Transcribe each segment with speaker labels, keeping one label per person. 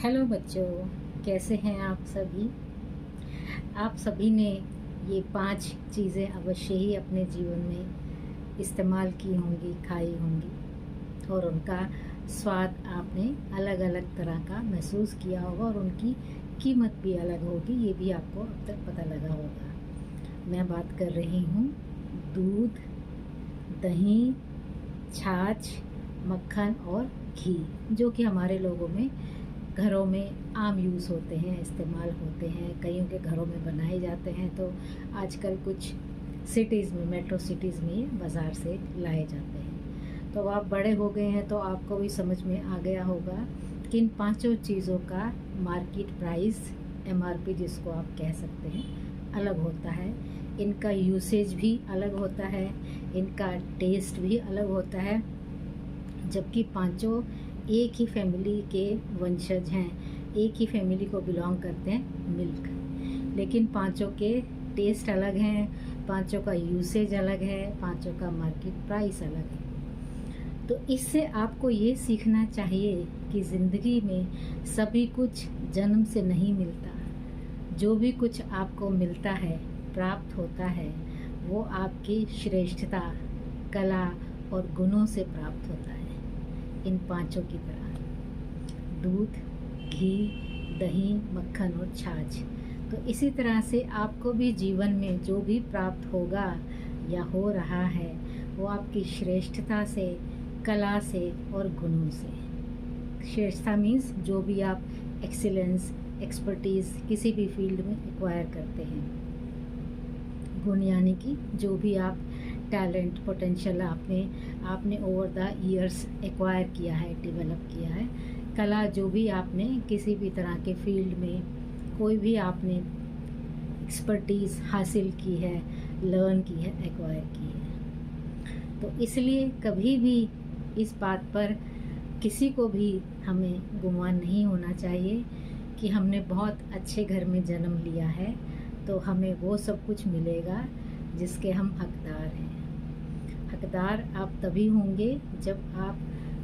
Speaker 1: Hello बच्चों, कैसे हैं आप सभी ने ये 5 चीज़ें अवश्य ही अपने जीवन में इस्तेमाल की होंगी, खाई होंगी और उनका स्वाद आपने अलग अलग तरह का महसूस किया होगा और उनकी कीमत भी अलग होगी, ये भी आपको अब तक पता लगा होगा। मैं बात कर रही हूँ दूध, दही, छाछ, मक्खन और घी, जो कि हमारे लोगों में घरों में आम यूज़ होते हैं, इस्तेमाल होते हैं, कईयों के घरों में बनाए जाते हैं। तो आजकल कुछ सिटीज़ में, मेट्रो सिटीज़ में ये बाज़ार से लाए जाते हैं। तो अब आप बड़े हो गए हैं तो आपको भी समझ में आ गया होगा कि इन पांचों चीज़ों का मार्केट प्राइस, MRP जिसको आप कह सकते हैं, अलग होता है। इनका यूसेज भी अलग होता है, इनका टेस्ट भी अलग होता है। जबकि पांचों एक ही फैमिली के वंशज हैं, एक ही फैमिली को बिलोंग करते हैं, मिल्क। लेकिन पांचों के टेस्ट अलग हैं, पांचों का यूसेज अलग है, पांचों का मार्केट प्राइस अलग है। तो इससे आपको ये सीखना चाहिए कि ज़िंदगी में सभी कुछ जन्म से नहीं मिलता। जो भी कुछ आपको मिलता है, प्राप्त होता है, वो आपकी श्रेष्ठता, कला और गुणों से प्राप्त होता है। इन पांचों की तरह दूध, घी, दही, मक्खन और छाछ। तो इसी तरह से आपको भी जीवन में जो भी प्राप्त होगा या हो रहा है, वो आपकी श्रेष्ठता से, कला से और गुणों से। श्रेष्ठता मीन्स जो भी आप एक्सीलेंस, एक्सपर्टीज़ किसी भी फील्ड में एक्वायर करते हैं। गुण यानी कि जो भी आप टैलेंट, पोटेंशियल आपने ओवर द ईयर्स एक्वायर किया है, डेवलप किया है। कला जो भी आपने किसी भी तरह के फील्ड में कोई भी आपने एक्सपर्टीज़ हासिल की है, लर्न की है, एक्वायर की है। तो इसलिए कभी भी इस बात पर किसी को भी हमें गुमान नहीं होना चाहिए कि हमने बहुत अच्छे घर में जन्म लिया है तो हमें वो सब कुछ मिलेगा जिसके हम हकदार हैं। हकदार आप तभी होंगे जब आप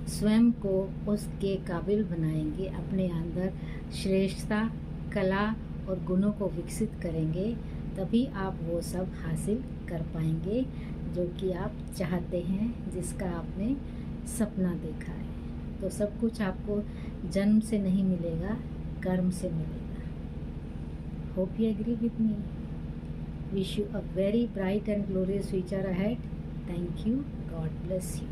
Speaker 1: स्वयं को उसके काबिल बनाएंगे, अपने अंदर श्रेष्ठता, कला और गुणों को विकसित करेंगे, तभी आप वो सब हासिल कर पाएंगे जो कि आप चाहते हैं, जिसका आपने सपना देखा है। तो सब कुछ आपको जन्म से नहीं मिलेगा, कर्म से मिलेगा। Hope you agree with me. Wish you a very bright and glorious future ahead. Thank you. God bless you.